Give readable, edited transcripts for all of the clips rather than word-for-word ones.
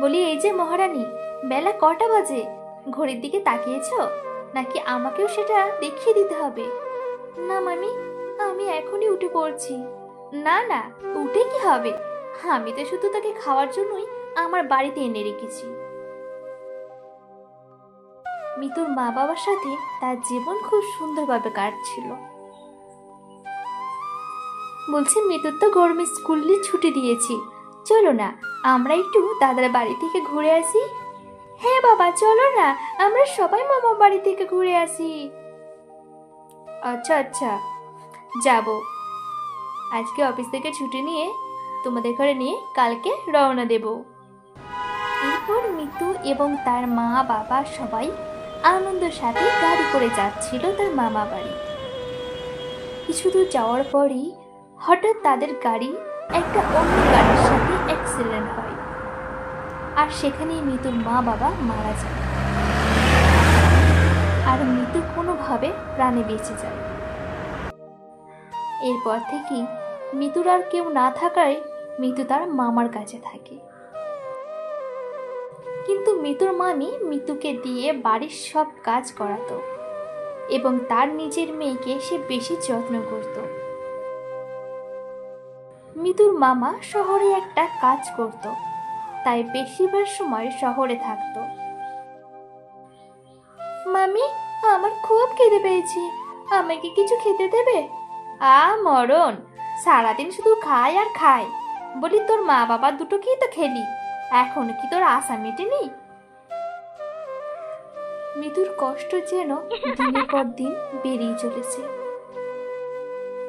বলি, এই যে মহারানী, বেলা কটা বাজে? ঘড়ির দিকে তাকিয়েছো নাকি আমাকেও সেটা দেখিয়ে দিতে হবে? না মামি, আমি এখনই উঠে পড়ছি। না না, উঠে কি হবে? আমি তো শুধু তাকে খাওয়ার জন্যই আমার বাড়িতে এনে রেখেছি। মিতুর মা বাবার সাথে তার জীবন খুব সুন্দরভাবে কাটছিল। বলছি, মিতুর তো গরমে স্কুলে ছুটি দিয়েছি, চলো না আমরা একটু দাদার বাড়ি থেকে ঘুরে আসি। হ্যাঁ বাবা, চলো না, আমরা সবাই মামার বাড়ি থেকে ঘুরে আসি। আচ্ছা আচ্ছা, যাব। আজকে অফিস থেকে ছুটি নিয়ে তোমাদের ঘরে নিয়ে কালকে রওনা দেব। এরপর মিতু এবং তার মা বাবা সবাই আনন্দের সাথে গাড়ি করে যাচ্ছিল তার মামা বাড়ি। কিছু দূর যাওয়ার পরই হঠাৎ তাদের গাড়ি একটা অন্য গাড়ির সাথে অ্যাক্সিডেন্ট হয়, আর সেখানেই মিতুর মা বাবা মারা যায়। আর মিতু কোনোভাবে প্রাণে বেঁচে যায়। এরপর থেকেই মিতুর আর কেউ না থাকায় মিতু তার মামার কাছে থাকে। কিন্তু মিতুর মামি মিতুকে দিয়ে বাড়ির সব কাজ করাতো এবং তার নিজের মেয়েকে সে বেশি যত্ন করত। মিতুর মামা শহরে একটা কাজ করত, তাই বেশিরভাগ সময় শহরে থাকতো। মামি, আমার খুব খিদে পেয়েছি, আমাকে কিছু খেতে দেবে? মরণ, সারাদিন শুধু খায় আর খায়। বলি, তোর মা বাবা দুটো কি তো খেলি, এখন কি তোর আশা মেটেনি? মিতুর কষ্ট যেন দিনের পর দিন বেড়েই চলেছে।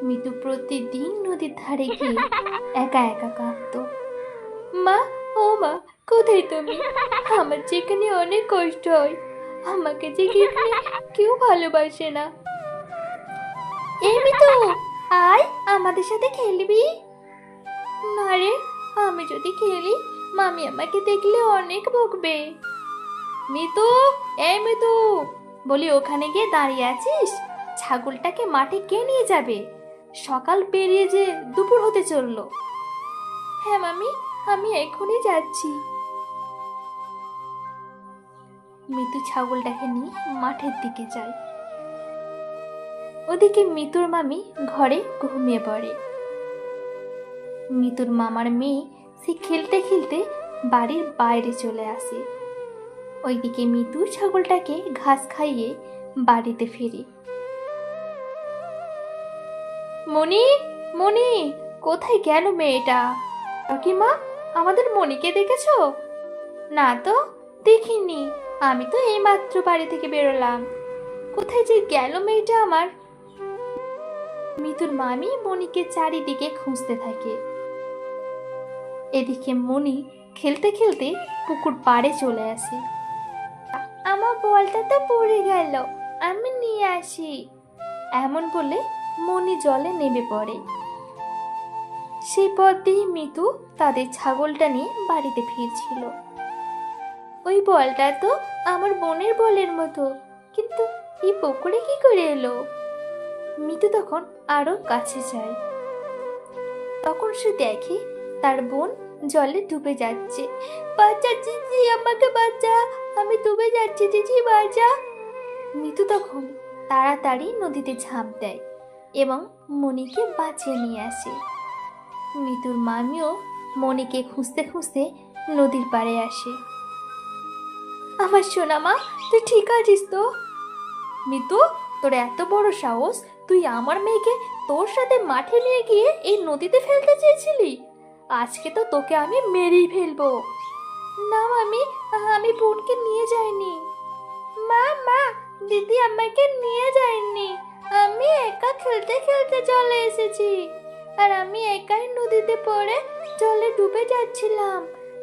মিতু প্রতিদিন নদীর ধারে গিয়ে একা একা কাঁদতো। মা, ও মা, কোথায় তুমি? আমার যেখানে অনেক কষ্ট হয়, আমাকে যে এখানে কেউ ভালোবাসে না। এই মিতু, আয়, আমাদের সাথে খেলবি? না রে, আমি যদি খেলি মামি আমাকে দেখলে অনেক বকবে। মিতু, এই মিতু, বলি, ওখানে গিয়ে দাঁড়িয়ে আছিস? ছাগলটাকে মাঠে কে নিয়ে যাবে? সকাল পেরিয়ে যে দুপুর হতে চললো। হ্যাঁ মামি, আমি এখনই যাচ্ছি। মিতু ছাগলটাকে নিয়ে মাঠের দিকে যায়। ওদিকে মিতুর মামি ঘরে ঘুমিয়ে পড়ে। মিতুর মামার মেয়ে সে খেলতে খেলতে বাড়ির বাইরে চলে আসে। ওইদিকে মিতু ছাগলটাকে ঘাস খাইয়ে বাড়িতে ফিরে। মনি, মনি, কোথায় গেল মেয়েটা? কাকিমা, আমাদের মনিকে দেখেছো? না তো, দেখিনি। আমি তো এইমাত্র বাড়ি থেকে বেরোলাম। কোথায় যে গেল মেয়েটা আমার? মিতুর মামি মনিকে চারিদিকে খুঁজতে থাকে। এদিকে মনি খেলতে খেলতে পুকুর পাড়ে চলে আসে। আমার বলটা তো পড়ে গেল, আমি নিয়ে আসি। এমন বলে মনি জলে নেমে পড়ে। সেই পথ দিয়ে মিতু তাদের ছাগলটা নিয়ে বাড়িতে ফিরছিল। ওই বলটা তো আমার বোনের বলের মতো, কিন্তু এই পুকুরে কি করে এলো? মিতু তখন আরো কাছে যায়। তখন সে দেখে তার বোন জলে ডুবে যাচ্ছে। বাঁচা জিজি, আমাকে বাঁচা, আমি ডুবে যাচ্ছি জিজি, বাঁচা। মিতু তখন তাড়াতাড়ি নদীতে ঝাঁপ দেয় এবং মনিকে বাঁচিয়ে নিয়ে আসে। মিতুর মামিও মনিকে খুঁজতে খুঁজতে নদীর পাড়ে আসে। আমার সোনা মা, তুই ঠিক আছিস তো? মিতু, তোর এত বড় সাহস, তুই আমার মেয়েকে তোর সাথে মাঠে নিয়ে গিয়ে এই নদীতে ফেলতে চেয়েছিলি? আজকে তো তোকে আমি মেরেই ফেলবো। না মামি, আমি বোনকে নিয়ে যাইনি। মা, মা, দিদি আমাকে নিয়ে যায়নি, আমি একা খেলতে খেলতে চলে এসেছি। আর আমি একাই নদীতে পড়ে জলে ডুবে যাচ্ছিলাম,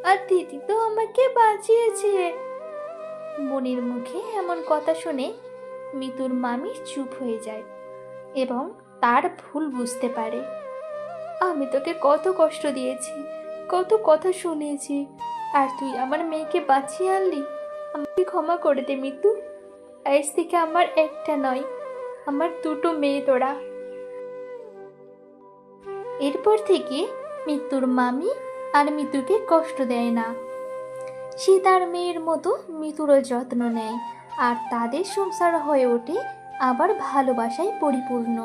আর দিদি তো আমাকে বাঁচিয়েছে। বোনের মুখে এমন কথা শুনে মিতুর মামি চুপ হয়ে যায় এবং তার ভুল বুঝতে পারে। আমি তোকে কত কষ্ট দিয়েছি, কত কথা শুনিয়েছি, আর তুই আমার মেয়েকে বাঁচিয়ে আনলি। আমাকে ক্ষমা করে দে মিতু। আজ থেকে আমার একটা নয়, আমার দুটো মেয়ে তোরা। এরপর থেকে মিতুর মামি আর মিতুকে কষ্ট দেয় না। সে তার মেয়ের মতো মিতুরও যত্ন নেয়, আর তাদের সংসার হয়ে ওঠে আবার ভালোবাসায় পরিপূর্ণ।